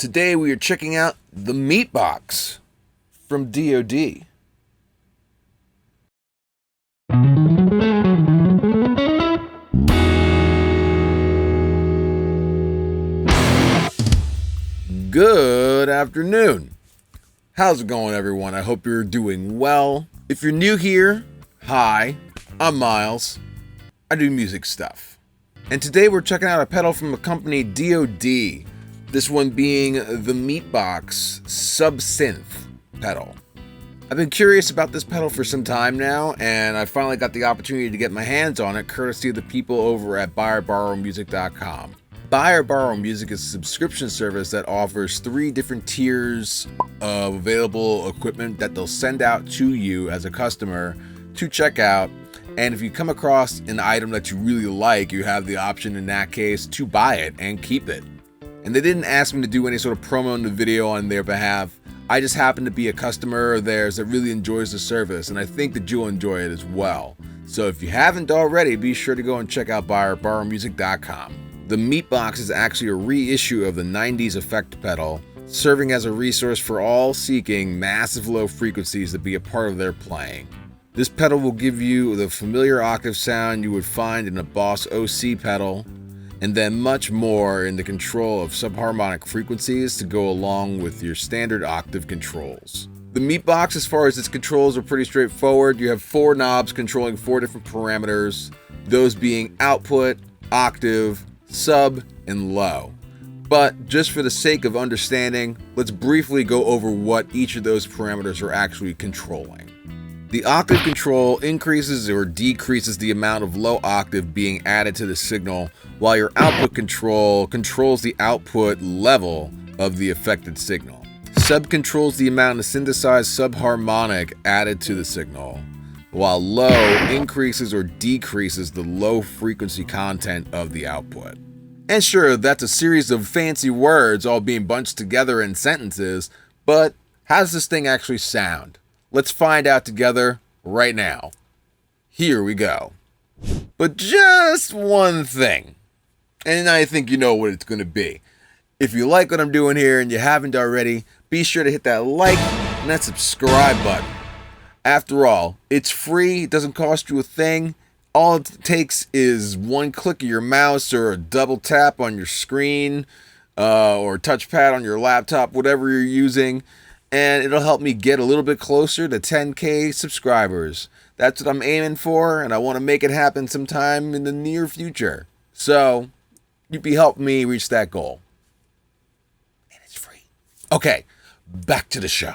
Today we are checking out the Meatbox from DOD. Good afternoon. How's it going, everyone? I hope you're doing well. If you're new here, hi, I'm Miles. I do music stuff. And today we're checking out a pedal from the company DOD. This one being the Meatbox SUBSYNTH pedal. I've been curious about this pedal for some time now, and I finally got the opportunity to get my hands on it courtesy of the people over at buyorborrowmusic.com. Buy or Borrow Music is a subscription service that offers 3 different tiers of available equipment that they'll send out to you as a customer to check out. And if you come across an item that you really like, you have the option in that case to buy it and keep it. And they didn't ask me to do any sort of promo in the video on their behalf. I just happen to be a customer of theirs that really enjoys the service, and I think that you'll enjoy it as well. So if you haven't already, be sure to go and check out buyorborrowmusic.com. The Meatbox is actually a reissue of the 90s effect pedal, serving as a resource for all seeking massive low frequencies to be a part of their playing. This pedal will give you the familiar octave sound you would find in a Boss OC pedal, and then much more in the control of subharmonic frequencies to go along with your standard octave controls. The Meatbox, as far as its controls, are pretty straightforward. You have 4 knobs controlling 4 different parameters, those being output, octave, sub, and low. But just for the sake of understanding, let's briefly go over what each of those parameters are actually controlling. The octave control increases or decreases the amount of low octave being added to the signal, while your output control controls the output level of the affected signal. Sub controls the amount of synthesized subharmonic added to the signal, while low increases or decreases the low frequency content of the output. And sure, that's a series of fancy words all being bunched together in sentences, but how does this thing actually sound? Let's find out together right now. Here we go. But just one thing, and I think you know what it's going to be. If you like what I'm doing here and you haven't already, be sure to hit that like and that subscribe button. After all, it's free, it doesn't cost you a thing. All it takes is one click of your mouse or a double tap on your screen or touchpad on your laptop, whatever you're using, and it'll help me get a little bit closer to 10K subscribers. That's what I'm aiming for, and I want to make it happen sometime in the near future. So, you'd be helping me reach that goal. And it's free. Okay, back to the show.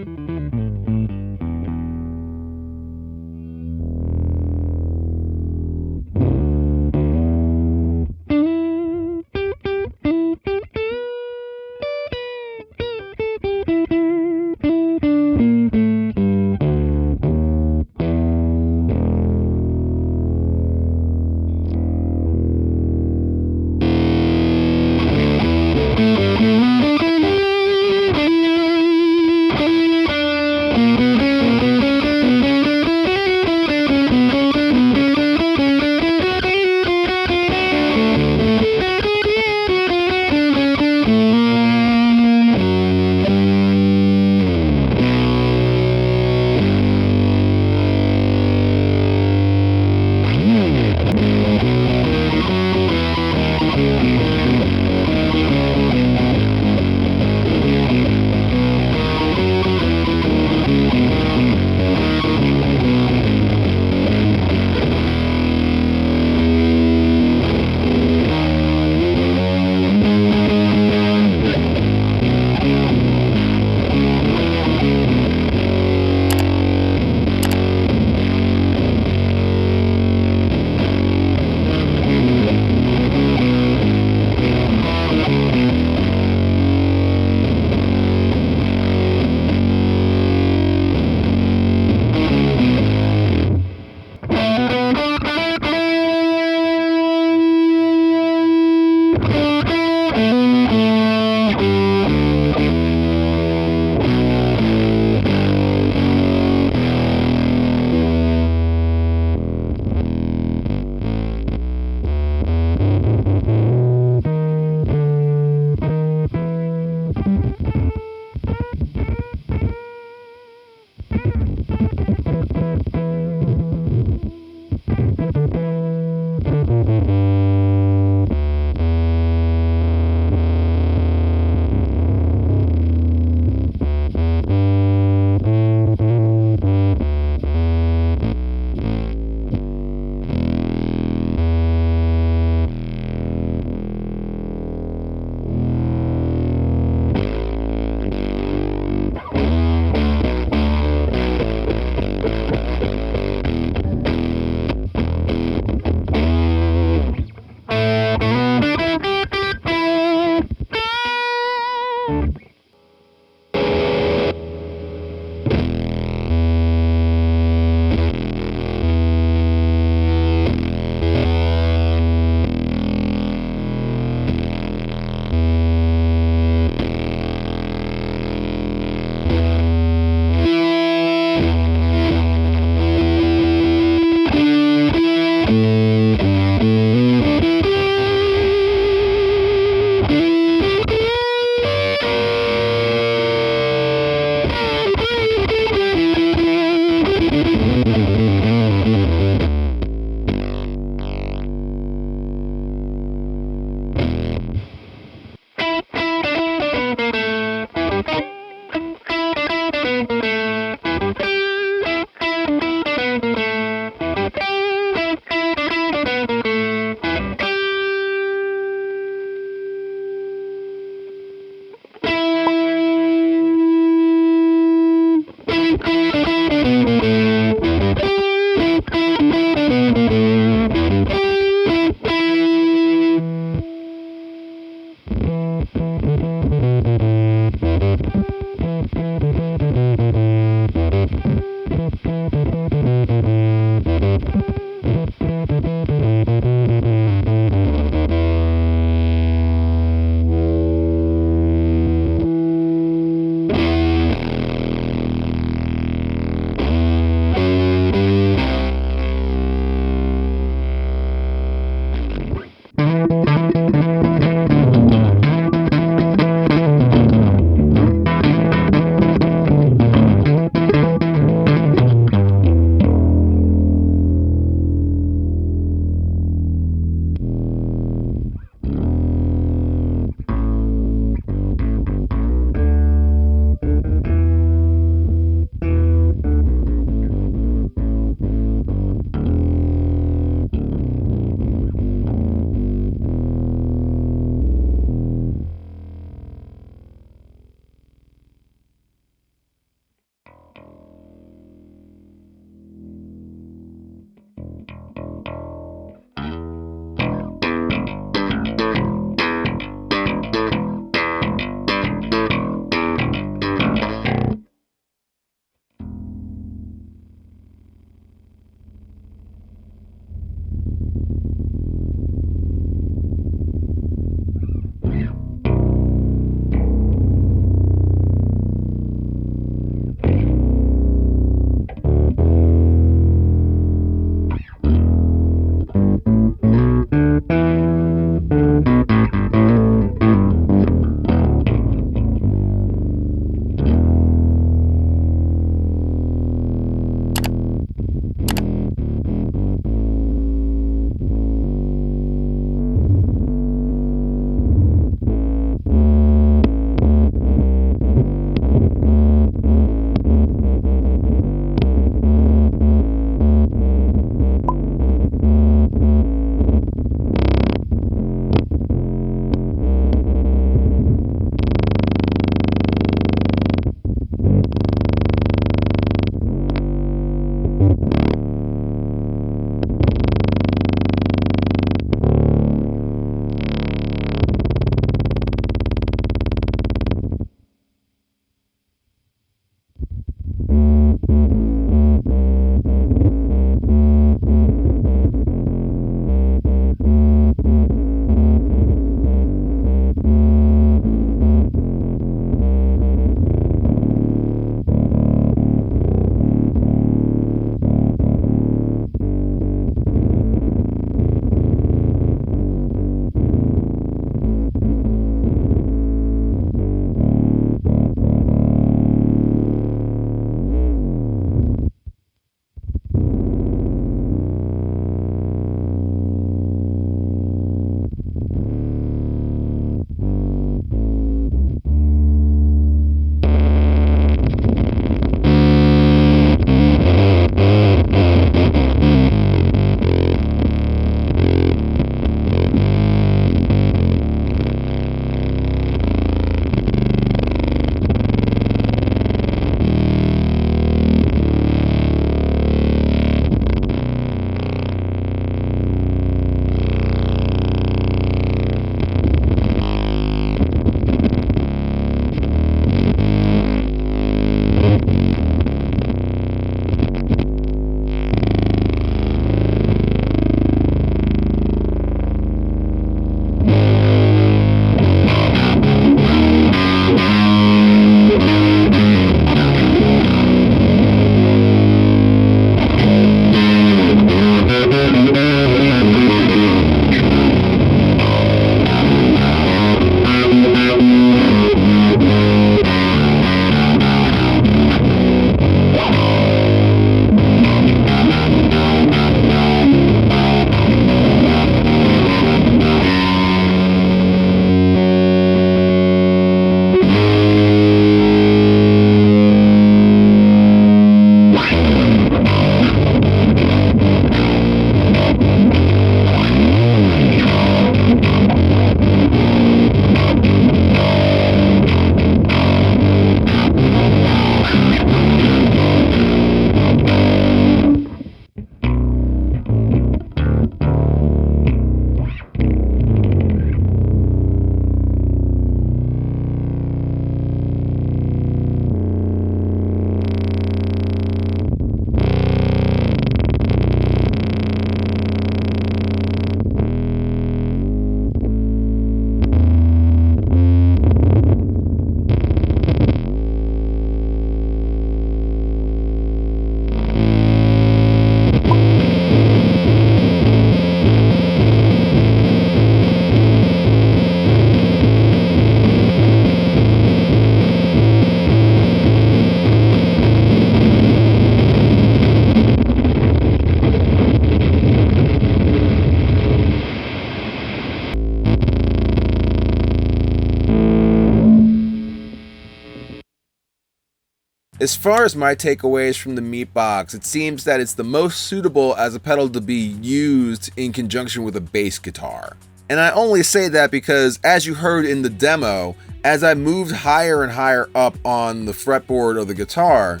As far as my takeaways from the Meatbox, it seems that it's the most suitable as a pedal to be used in conjunction with a bass guitar. And I only say that because, as you heard in the demo, as I moved higher and higher up on the fretboard of the guitar,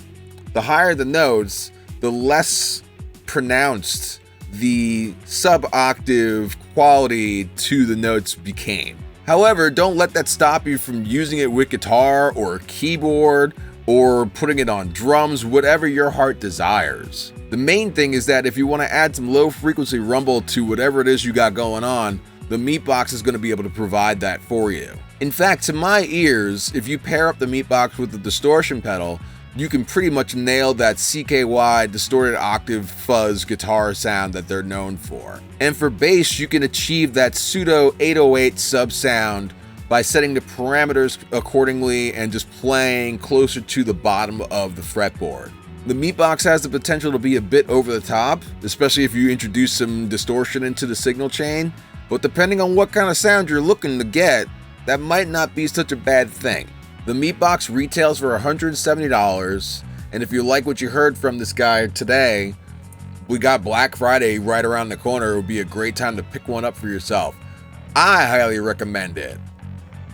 the higher the notes, the less pronounced the sub-octave quality to the notes became. However, don't let that stop you from using it with guitar or keyboard or putting it on drums, whatever your heart desires. The main thing is that if you want to add some low frequency rumble to whatever it is you got going on, the Meatbox is going to be able to provide that for you. In fact, to my ears, if you pair up the Meatbox with the distortion pedal, you can pretty much nail that CKY distorted octave fuzz guitar sound that they're known for. And for bass, you can achieve that pseudo 808 sub sound by setting the parameters accordingly and just playing closer to the bottom of the fretboard. The Meatbox has the potential to be a bit over the top, especially if you introduce some distortion into the signal chain, but depending on what kind of sound you're looking to get, that might not be such a bad thing. The Meatbox retails for $170, and if you like what you heard from this guy today, we got Black Friday right around the corner. It would be a great time to pick one up for yourself. I highly recommend it.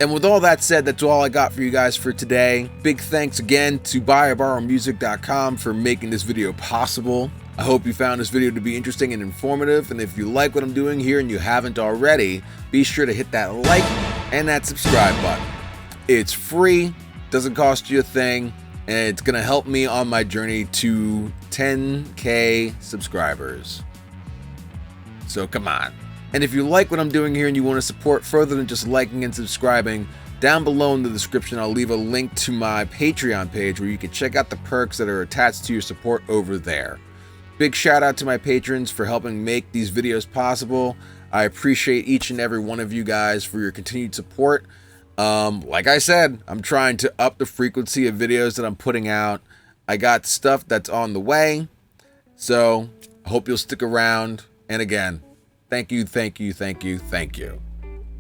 And with all that said, that's all I got for you guys for today. Big thanks again to buyorborrowmusic.com for making this video possible. I hope you found this video to be interesting and informative, and if you like what I'm doing here and you haven't already, be sure to hit that like and that subscribe button. It's free, doesn't cost you a thing, and it's gonna help me on my journey to 10K subscribers. So come on. And if you like what I'm doing here and you want to support further than just liking and subscribing, down below in the description I'll leave a link to my Patreon page where you can check out the perks that are attached to your support over there. Big shout out to my patrons for helping make these videos possible. I appreciate each and every one of you guys for your continued support. Like I said, I'm trying to up the frequency of videos that I'm putting out. I got stuff that's on the way, so I hope you'll stick around. And again, thank you.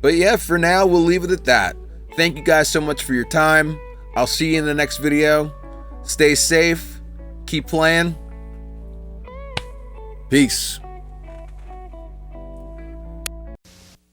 But yeah, for now, we'll leave it at that. Thank you guys so much for your time. I'll see you in the next video. Stay safe. Keep playing. Peace.